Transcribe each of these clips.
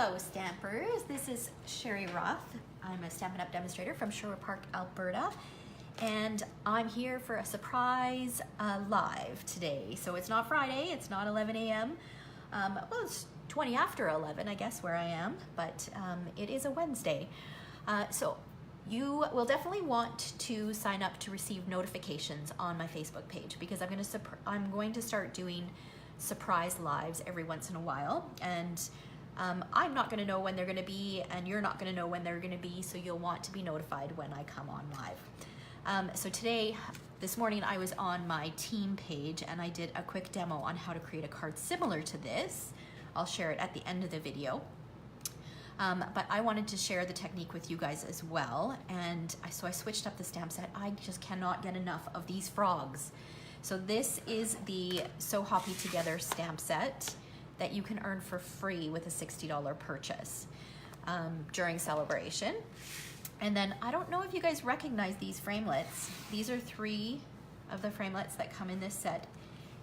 Hello Stampers, this is Sherry Roth. I'm a Stampin' Up! Demonstrator from Sherwood Park, Alberta, and I'm here for a surprise live today. So it's not Friday, it's not 11 a.m. Well, it's 20 after 11, I guess, where I am, but it is a Wednesday. So you will definitely want to sign up to receive notifications on my Facebook page because I'm going to start doing surprise lives every once in a while, and I'm not going to know when they're going to be, and you're not going to know when they're going to be, so you'll want to be notified when I come on live. So this morning I was on my team page and I did a quick demo on how to create a card similar to this. I'll share it at the end of the video. But I wanted to share the technique with you guys as well, and so I switched up the stamp set. I just cannot get enough of these frogs. So this is the So Hoppy Together stamp set that you can earn for free with a $60 purchase during celebration. And then I don't know if you guys recognize these framelets. These are 3 of the framelets that come in this set.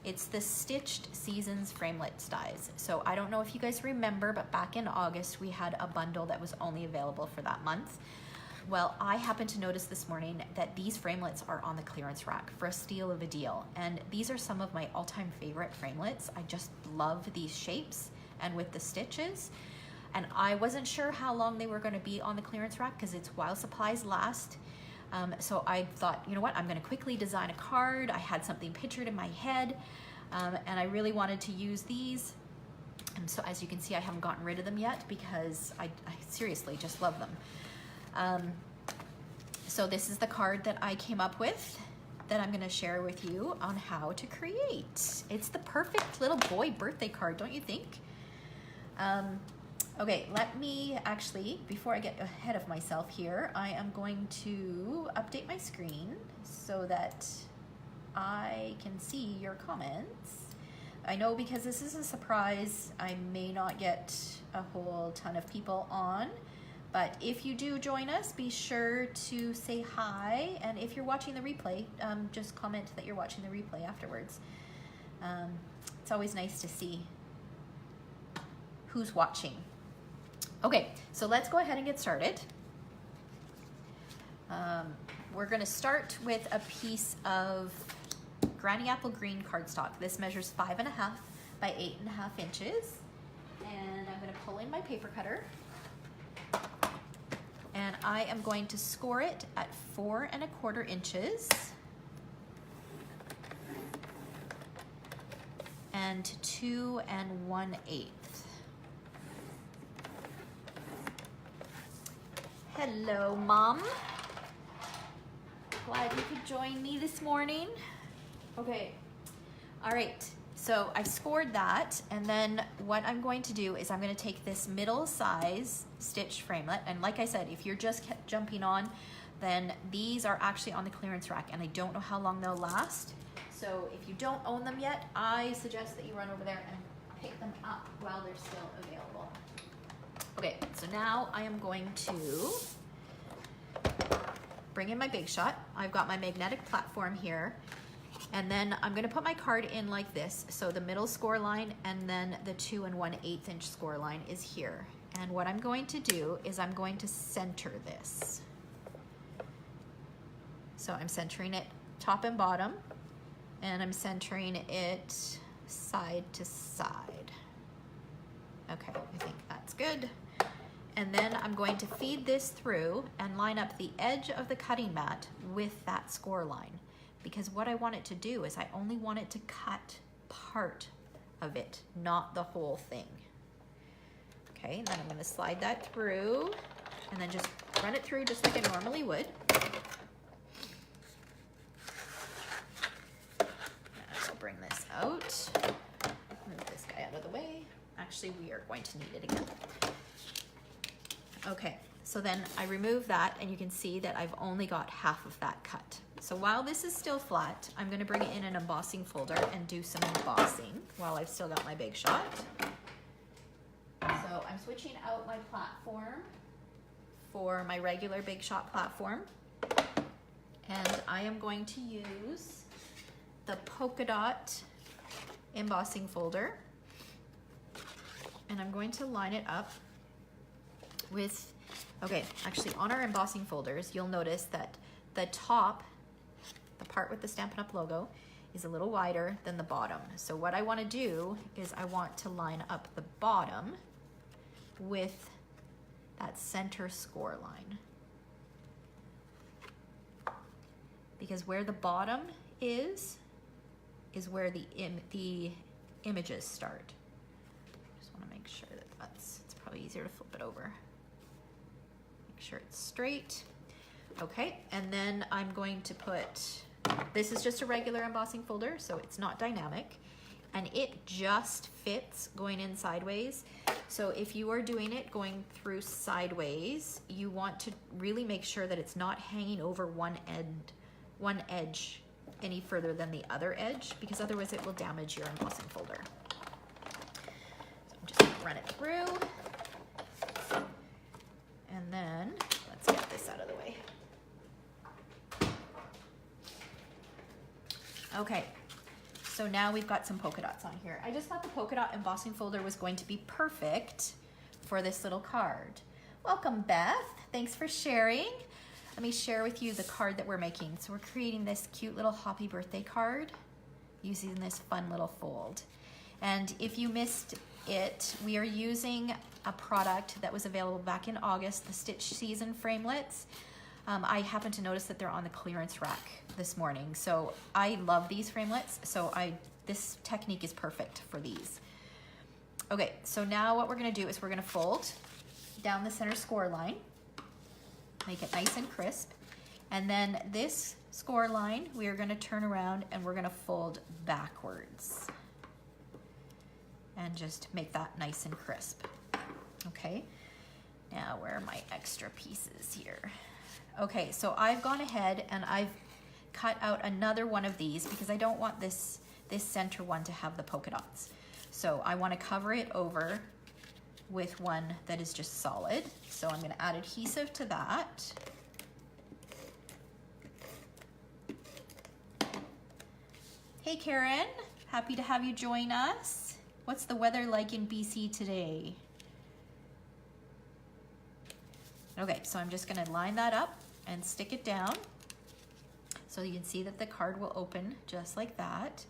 It's the Stitched Seasons framelit dies. So I don't know if you guys remember, but back in August we had a bundle that was only available for that month. Well, I happened to notice this morning that these framelets are on the clearance rack for a steal of a deal. And these are some of my all-time favorite framelets. I just love these shapes and with the stitches. And I wasn't sure how long they were going to be on the clearance rack because it's while supplies last. So I thought, you know what, I'm going to quickly design a card. I had something pictured in my head, and I really wanted to use these. And so as you can see, I haven't gotten rid of them yet because I seriously just love them. So this is the card that I came up with that I'm going to share with you on how to create. It's the perfect little boy birthday card, don't you think? Okay, let me actually, before I get ahead of myself here, I am going to update my screen so that I can see your comments. I know because this is a surprise, I may not get a whole ton of people on, but if you do join us, be sure to say hi, and if you're watching the replay, just comment that you're watching the replay afterwards. It's always nice to see who's watching. Okay, so let's go ahead and get started. We're going to start with a piece of Granny Apple Green cardstock. This measures 5.5 by 8.5 inches, and I'm going to pull in my paper cutter. And I am going to score it at 4¼ inches and 2 1/8. Hello, Mom. Glad you could join me this morning. Okay, all right. So I've scored that, and then what I'm going to do is I'm going to take this middle size stitched framelet, and like I said, if you're just jumping on, then these are actually on the clearance rack, and I don't know how long they'll last. So if you don't own them yet, I suggest that you run over there and pick them up while they're still available. Okay, so now I am going to bring in my Big Shot. I've got my magnetic platform here. And then I'm going to put my card in like this. So the middle score line and then the 2 1/8 inch score line is here. And what I'm going to do is I'm going to center this. So I'm centering it top and bottom, and I'm centering it side to side. Okay, I think that's good. And then I'm going to feed this through and line up the edge of the cutting mat with that score line. Because what I want it to do is I only want it to cut part of it, not the whole thing. Okay, and then I'm going to slide that through and then just run it through just like I normally would. And I'll bring this out. Move this guy out of the way. Actually, we are going to need it again. Okay, so then I remove that, and you can see that I've only got half of that cut. So while this is still flat, I'm going to bring it in an embossing folder and do some embossing while I've still got my Big Shot. So I'm switching out my platform for my regular Big Shot platform, and I am going to use the polka dot embossing folder, and I'm going to line it up with, okay, actually on our embossing folders, you'll notice that the top, the part with the Stampin' Up! Logo, is a little wider than the bottom. So what I want to do is I want to line up the bottom with that center score line. Because where the bottom is where the images start. Just want to make sure that it's probably easier to flip it over. Make sure it's straight. Okay, and then I'm going to put, this is just a regular embossing folder, so it's not dynamic, and it just fits going in sideways. So if you are doing it going through sideways, you want to really make sure that it's not hanging over one edge any further than the other edge, because otherwise it will damage your embossing folder. So I'm just gonna run it through, and then let's get this out of the way. Okay, so now we've got some polka dots on here. I just thought the polka dot embossing folder was going to be perfect for this little card. Welcome, Beth. Thanks for sharing. Let me share with you the card that we're making. So we're creating this cute little happy birthday card using this fun little fold. And if you missed it, we are using a product that was available back in August, the Stitch Season Framelits. I happened to notice that they're on the clearance rack this morning. So I love these framelits. So this technique is perfect for these. Okay, so now what we're gonna do is we're gonna fold down the center score line, make it nice and crisp. And then this score line, we are gonna turn around and we're gonna fold backwards and just make that nice and crisp. Okay, now where are my extra pieces here? Okay, so I've gone ahead and I've cut out another one of these because I don't want this center one to have the polka dots. So I want to cover it over with one that is just solid. So I'm going to add adhesive to that. Hey Karen, happy to have you join us. What's the weather like in BC today? Okay, so I'm just going to line that up and stick it down. So you can see that the card will open just like that.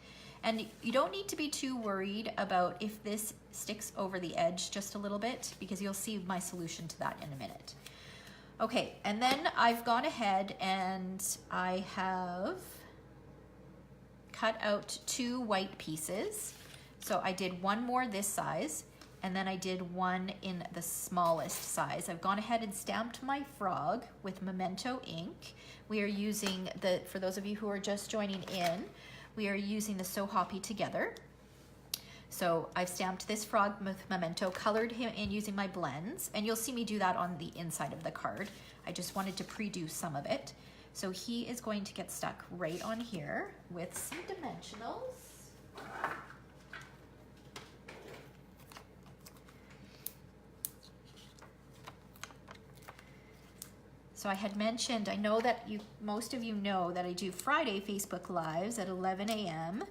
And you don't need to be too worried about if this sticks over the edge just a little bit, because you'll see my solution to that in a minute. Okay, and then I've gone ahead and I have cut out 2 white pieces. So I did one more this size, and then I did one in the smallest size. I've gone ahead and stamped my frog with Memento ink. We are using for those of you who are just joining in, we are using the So Hoppy Together. So I've stamped this frog with Memento, colored him in using my blends, and you'll see me do that on the inside of the card. I just wanted to pre-do some of it. So he is going to get stuck right on here with some dimensionals. So I had mentioned, I know that most of you know that I do Friday Facebook Lives at 11 a.m.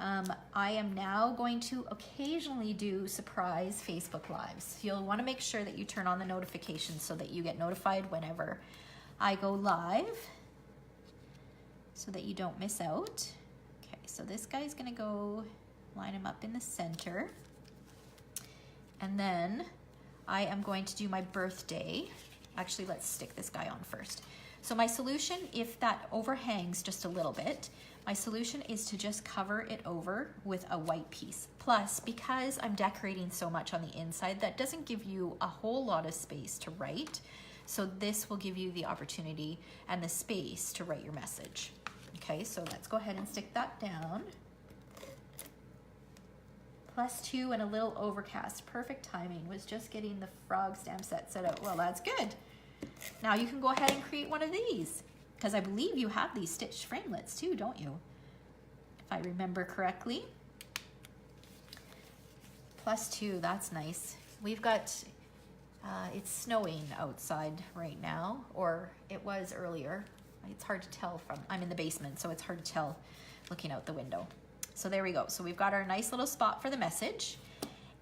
I am now going to occasionally do surprise Facebook Lives. You'll want to make sure that you turn on the notifications so that you get notified whenever I go live, so that you don't miss out. Okay, so this guy's gonna go line him up in the center. And then I am going to do my birthday. Actually, let's stick this guy on first. So my solution, if that overhangs just a little bit, my solution is to just cover it over with a white piece. Plus, because I'm decorating so much on the inside, that doesn't give you a whole lot of space to write. So this will give you the opportunity and the space to write your message. Okay, so let's go ahead and stick that down. +2 and a little overcast. Perfect timing. Was just getting the frog stamp set out. Well, that's good. Now you can go ahead and create one of these, because I believe you have these stitched framelits too, don't you? If I remember correctly. +2, that's nice. We've got, it's snowing outside right now, or it was earlier. It's hard to tell from, I'm in the basement, so it's hard to tell looking out the window. So there we go. So we've got our nice little spot for the message.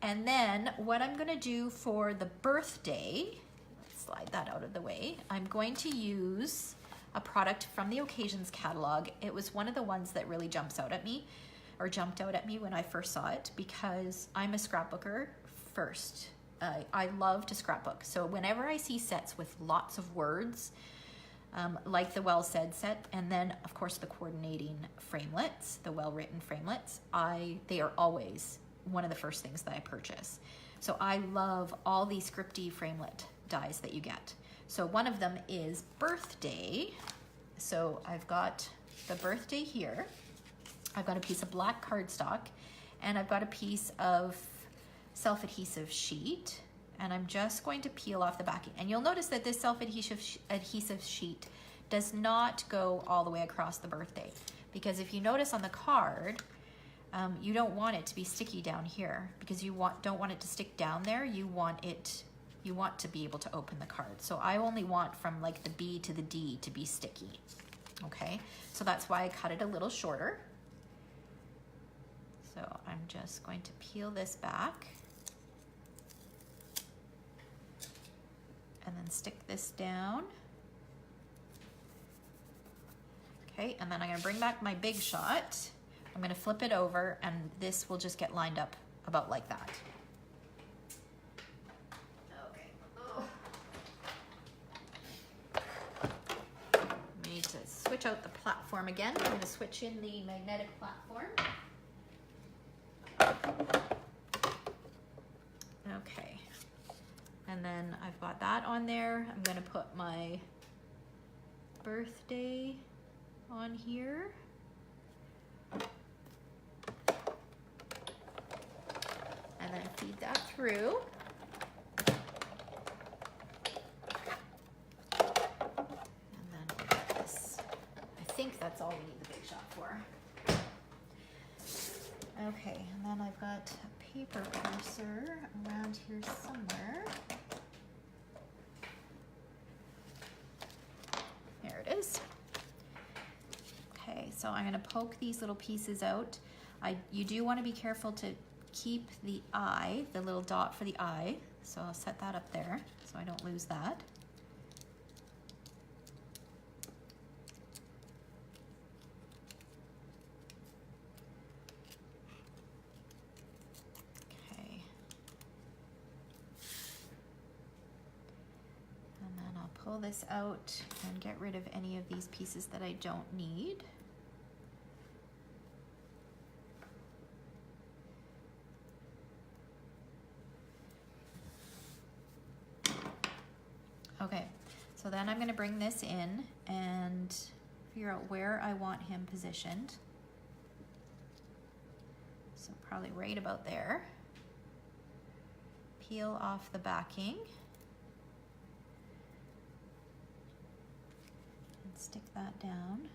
And then what I'm gonna do for the birthday slide that out of the way. I'm going to use a product from the Occasions catalog. It was one of the ones that really jumped out at me when I first saw it, because I'm a scrapbooker first. I love to scrapbook. So whenever I see sets with lots of words, like the Well Said set, and then of course the coordinating framelets, the well-written framelets, they are always one of the first things that I purchase. So I love all these scripty framelit dies that you get. So one of them is Birthday. So I've got the Birthday here. I've got a piece of black cardstock, and I've got a piece of self-adhesive sheet, and I'm just going to peel off the backing. And you'll notice that this self-adhesive sheet does not go all the way across the Birthday, because if you notice on the card, you don't want it to be sticky down here, because you don't want it to stick down there. You want to be able to open the card. So I only want from like the B to the D to be sticky. Okay, so that's why I cut it a little shorter. So I'm just going to peel this back and then stick this down. Okay, and then I'm gonna bring back my Big Shot. I'm gonna flip it over, and this will just get lined up about like that. Okay. Oh. We need to switch out the platform again. I'm gonna switch in the magnetic platform. Okay, and then I've got that on there. I'm gonna put my Birthday on here. And then feed that through. And then we'll get this. I think that's all we need the Big Shot for. Okay, and then I've got a paper parser around here somewhere. There it is. Okay, so I'm gonna poke these little pieces out. You do want to be careful to keep the eye, the little dot for the eye. So I'll set that up there so I don't lose that. Okay. And then I'll pull this out and get rid of any of these pieces that I don't need. Okay, so then I'm going to bring this in and figure out where I want him positioned. So probably right about there. Peel off the backing. And stick that down.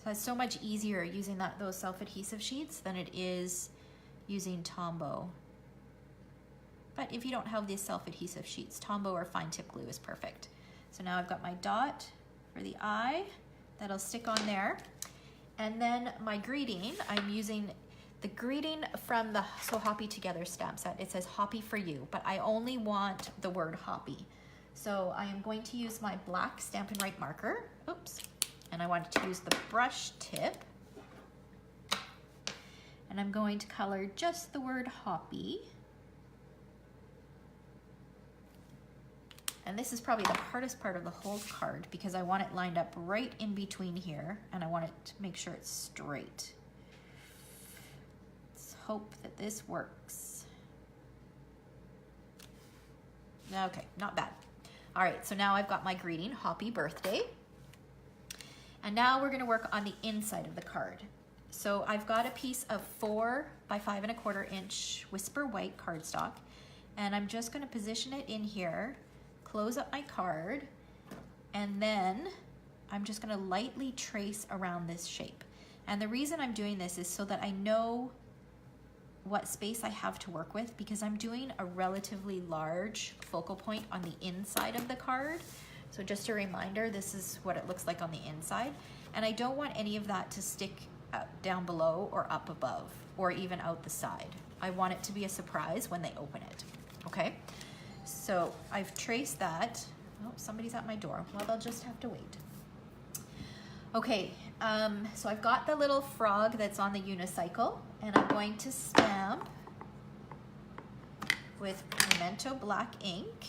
So it's so much easier using those self-adhesive sheets than it is using Tombow. But if you don't have these self-adhesive sheets, Tombow or fine tip glue is perfect. So now I've got my dot for the eye, that'll stick on there. And then my greeting, I'm using the greeting from the So Hoppy Together stamp set. It says Hoppy for you, but I only want the word Hoppy. So I am going to use my black Stampin' Write marker, oops, and I want to use the brush tip. And I'm going to color just the word Hoppy. And this is probably the hardest part of the whole card because I want it lined up right in between here, and I want it to make sure it's straight. Let's hope that this works. Okay, not bad. All right, so now I've got my greeting, Hoppy Birthday. And now we're gonna work on the inside of the card. So I've got a piece of 4 by 5 1/4 inch Whisper White cardstock, and I'm just gonna position it in here, close up my card, and then I'm just gonna lightly trace around this shape. And the reason I'm doing this is so that I know what space I have to work with, because I'm doing a relatively large focal point on the inside of the card. So just a reminder, this is what it looks like on the inside. And I don't want any of that to stick down below or up above or even out the side. I want it to be a surprise when they open it, okay? So I've traced that. Oh, somebody's at my door. Well, they'll just have to wait. Okay, so I've got the little frog that's on the unicycle, and I'm going to stamp with Pigmento Black ink.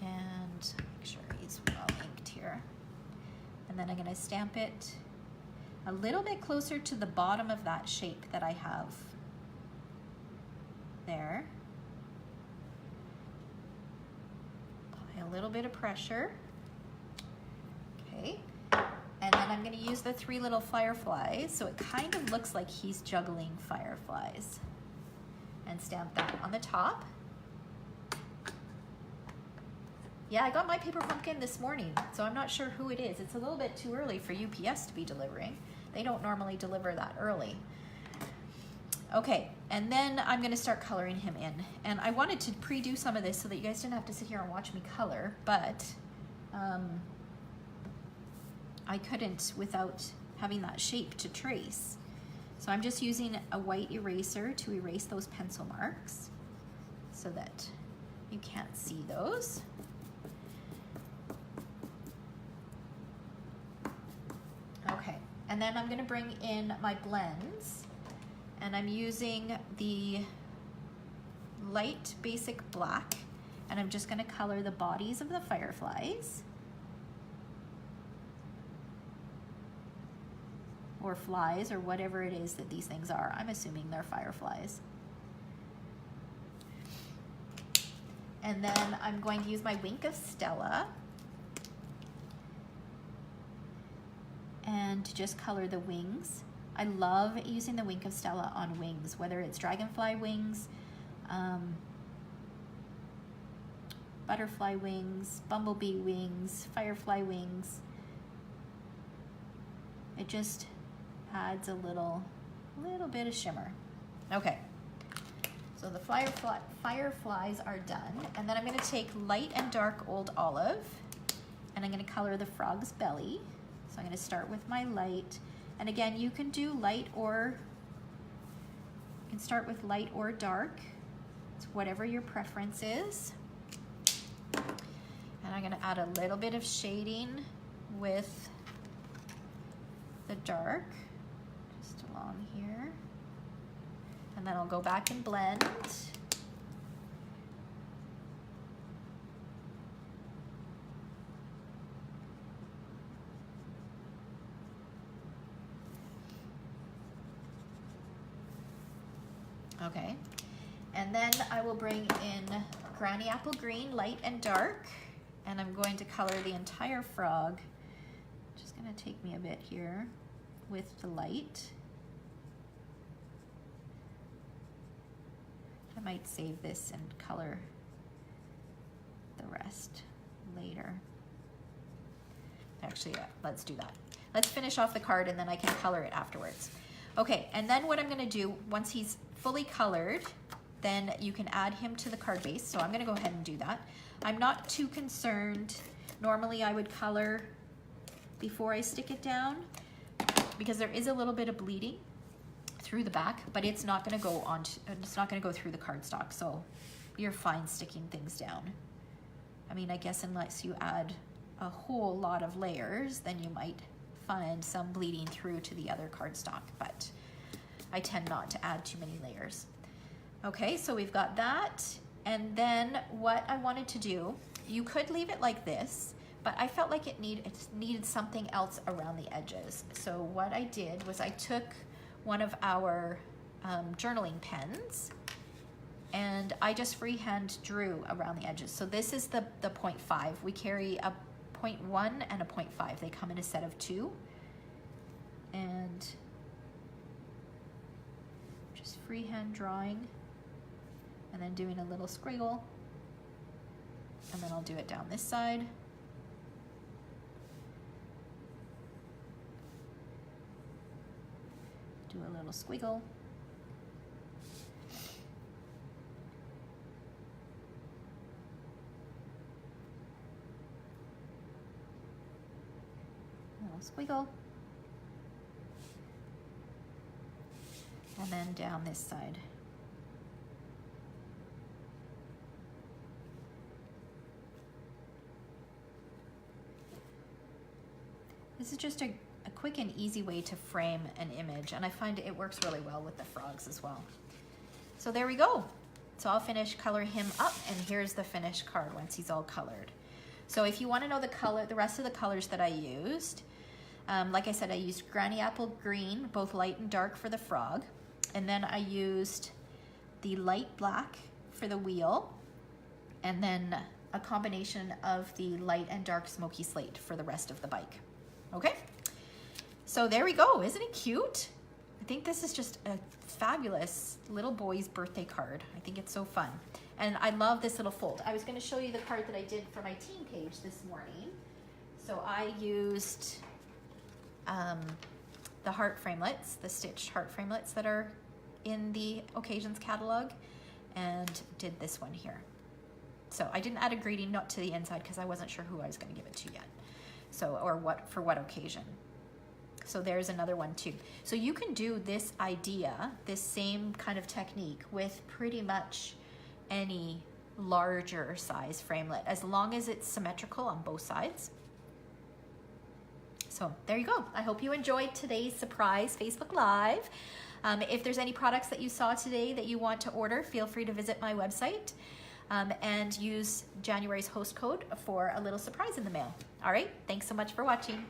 And make sure he's well inked here. And then I'm going to stamp it a little bit closer to the bottom of that shape that I have there. Apply a little bit of pressure. Okay. And then I'm going to use the 3 little fireflies, so it kind of looks like he's juggling fireflies. And stamp that on the top. Yeah, I got my paper pumpkin this morning, so I'm not sure who it is. It's a little bit too early for UPS to be delivering. They don't normally deliver that early. Okay, and then I'm gonna start coloring him in. And I wanted to pre-do some of this so that you guys didn't have to sit here and watch me color, but I couldn't without having that shape to trace. So I'm just using a white eraser to erase those pencil marks so that you can't see those. Okay, and then I'm gonna bring in my blends, and I'm using the light basic black, and I'm just gonna color the bodies of the fireflies, or flies, or whatever it is that these things are. I'm assuming they're fireflies. And then I'm going to use my Wink of Stella and just color the wings. I love using the Wink of Stella on wings, whether it's dragonfly wings, butterfly wings, bumblebee wings, firefly wings. It just adds a little bit of shimmer. Okay, so the fireflies are done, and then I'm going to take light and dark Old Olive, and I'm going to color the frog's belly. So I'm going to start with my light, and again, you can do light or you can start with light or dark. It's whatever your preference is. And I'm going to add a little bit of shading with the dark, just along here. And then I'll go back and blend. Okay, and then I will bring in Granny Apple Green, light and dark, and I'm going to color the entire frog. Just gonna take me a bit here with the light. I might save this and color the rest later. Actually, yeah, let's do that. Let's finish off the card and then I can color it afterwards. Okay, and then what I'm gonna do, once he's fully colored, then you can add him to the card base. So I'm gonna go ahead and do that. I'm not too concerned. Normally I would color before I stick it down because there is a little bit of bleeding through the back, but it's not gonna go on, it's not gonna go through the cardstock, so you're fine sticking things down. I mean, I guess unless you add a whole lot of layers, then you might find some bleeding through to the other cardstock, but I tend not to add too many layers. Okay, so we've got that, and then what I wanted to do, you could leave it like this, but I felt like it needed something else around the edges. So what I did was I took one of our journaling pens, and I just freehand drew around the edges. So this is the 0.5. We carry a 0.1 and a 0.5. They come in a set of 2. And just freehand drawing and then doing a little scriggle. And then I'll do it down this side. Do a little squiggle. little squiggle. And then down this side. This is just a quick and easy way to frame an image, and I find it works really well with the frogs as well. So there we go. So I'll finish color him up, and here's the finished card once he's all colored. So if you want to know the rest of the colors that I used, like I said, I used Granny Apple Green, both light and dark for the frog, and then I used the light black for the wheel, and then a combination of the light and dark smoky slate for the rest of the bike. Okay, so there we go. Isn't it cute? I think this is just a fabulous little boy's birthday card. I think it's so fun. And I love this little fold. I was going to show you the card that I did for my team page this morning. So I used the heart framelits, the stitched heart framelits that are in the Occasions catalog, and did this one here. So I didn't add a greeting note to the inside because I wasn't sure who I was going to give it to yet. So, or what, for what occasion. So there's another one too. So you can do this idea, this same kind of technique with pretty much any larger size framelit, as long as it's symmetrical on both sides. So there you go. I hope you enjoyed today's surprise Facebook Live. If there's any products that you saw today that you want to order, feel free to visit my website and use January's host code for a little surprise in the mail. All right, thanks so much for watching.